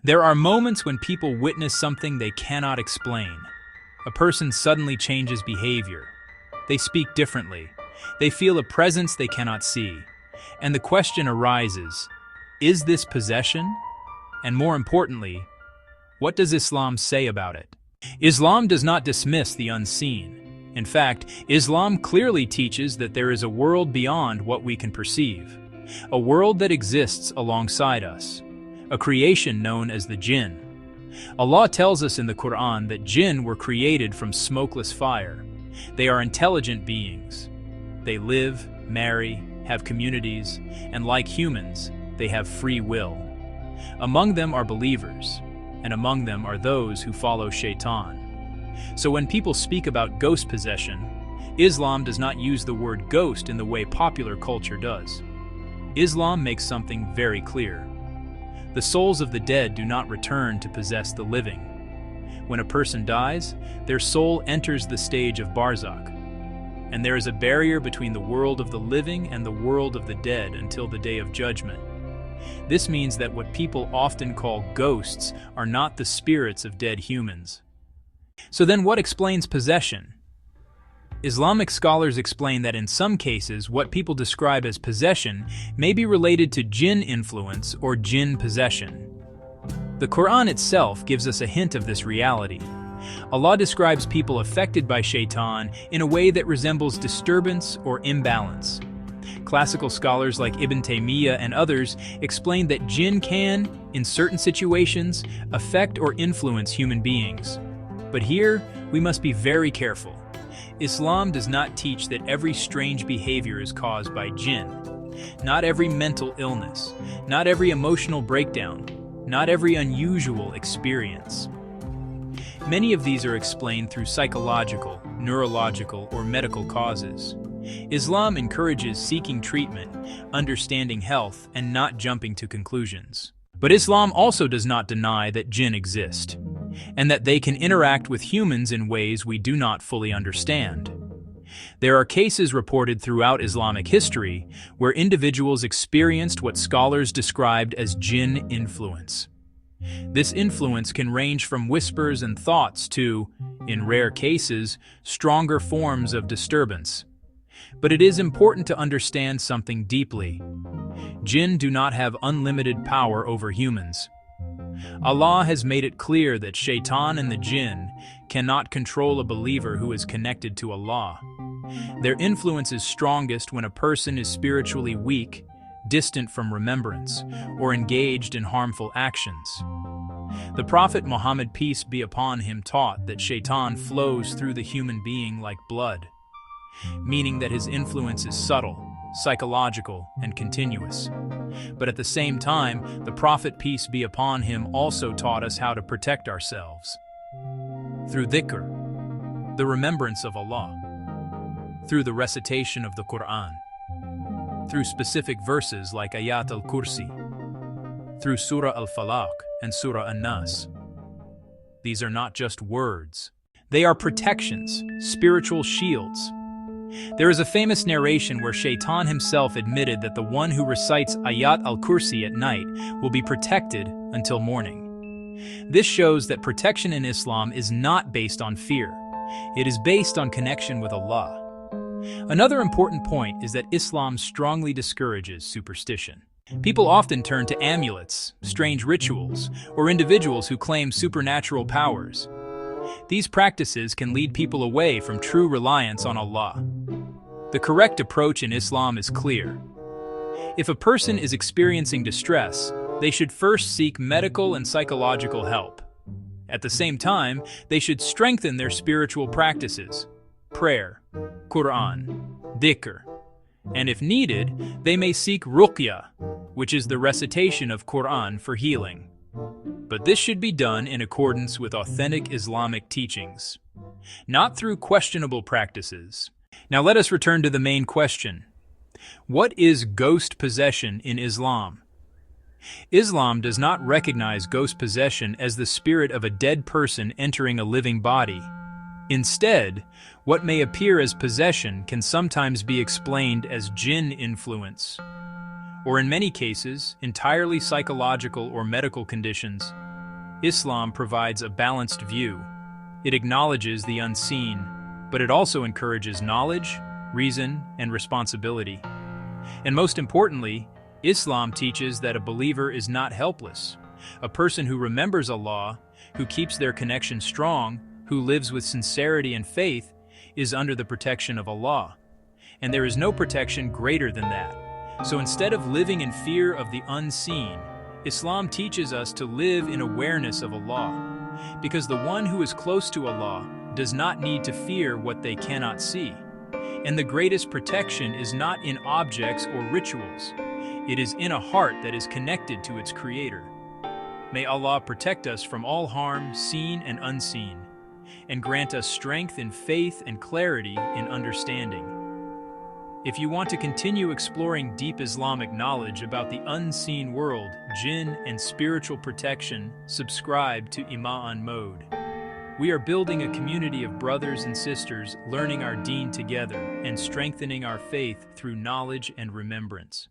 There are moments when people witness something they cannot explain. A person suddenly changes behavior. They speak differently. They feel a presence they cannot see. And the question arises, is this possession? And more importantly, what does Islam say about it? Islam does not dismiss the unseen. In fact, Islam clearly teaches that there is a world beyond what we can perceive, a world that exists alongside us, a creation known as the jinn. Allah tells us in the Quran that jinn were created from smokeless fire. They are intelligent beings. They live, marry, have communities, and like humans, they have free will. Among them are believers, and among them are those who follow shaitan. So when people speak about ghost possession, Islam does not use the word ghost in the way popular culture does. Islam makes something very clear. The souls of the dead do not return to possess the living. When a person dies, their soul enters the stage of barzakh, and there is a barrier between the world of the living and the world of the dead until the day of judgment. This means that what people often call ghosts are not the spirits of dead humans. So then what explains possession? Islamic scholars explain that in some cases, what people describe as possession may be related to jinn influence or jinn possession. The Quran itself gives us a hint of this reality. Allah describes people affected by shaitan in a way that resembles disturbance or imbalance. Classical scholars like Ibn Taymiyyah and others explain that jinn can, in certain situations, affect or influence human beings. But here, we must be very careful. Islam does not teach that every strange behavior is caused by jinn. Not every mental illness, not every emotional breakdown, not every unusual experience. Many of these are explained through psychological, neurological, or medical causes. Islam encourages seeking treatment, understanding health, and not jumping to conclusions. But Islam also does not deny that jinn exist, and that they can interact with humans in ways we do not fully understand. There are cases reported throughout Islamic history where individuals experienced what scholars described as jinn influence. This influence can range from whispers and thoughts to, in rare cases, stronger forms of disturbance. But it is important to understand something deeply. Jinn do not have unlimited power over humans. Allah has made it clear that shaitan and the jinn cannot control a believer who is connected to Allah. Their influence is strongest when a person is spiritually weak, distant from remembrance, or engaged in harmful actions. The Prophet Muhammad, peace be upon him, taught that shaitan flows through the human being like blood, meaning that his influence is subtle, psychological, and continuous. But at the same time, the Prophet, peace be upon him, also taught us how to protect ourselves. Through dhikr, the remembrance of Allah, through the recitation of the Quran, through specific verses like Ayat al-Kursi, through Surah al-Falaq and Surah an-Nas. These are not just words. They are protections, spiritual shields. There is a famous narration where Shaitan himself admitted that the one who recites Ayat al-Kursi at night will be protected until morning. This shows that protection in Islam is not based on fear. It is based on connection with Allah. Another important point is that Islam strongly discourages superstition. People often turn to amulets, strange rituals, or individuals who claim supernatural powers. These practices can lead people away from true reliance on Allah. The correct approach in Islam is clear. If a person is experiencing distress, they should first seek medical and psychological help. At the same time, they should strengthen their spiritual practices, prayer, Quran, dhikr, and if needed, they may seek ruqya, which is the recitation of Quran for healing. But this should be done in accordance with authentic Islamic teachings, not through questionable practices. Now let us return to the main question. What is ghost possession in Islam? Islam does not recognize ghost possession as the spirit of a dead person entering a living body. Instead, what may appear as possession can sometimes be explained as jinn influence, or in many cases, entirely psychological or medical conditions, Islam provides a balanced view. It acknowledges the unseen, but it also encourages knowledge, reason, and responsibility. And most importantly, Islam teaches that a believer is not helpless. A person who remembers Allah, who keeps their connection strong, who lives with sincerity and faith, is under the protection of Allah. And there is no protection greater than that. So instead of living in fear of the unseen, Islam teaches us to live in awareness of Allah. Because the one who is close to Allah does not need to fear what they cannot see. And the greatest protection is not in objects or rituals. It is in a heart that is connected to its Creator. May Allah protect us from all harm, seen and unseen, and grant us strength in faith and clarity in understanding. If you want to continue exploring deep Islamic knowledge about the unseen world, jinn, and spiritual protection, subscribe to Imaan Mode. We are building a community of brothers and sisters learning our deen together and strengthening our faith through knowledge and remembrance.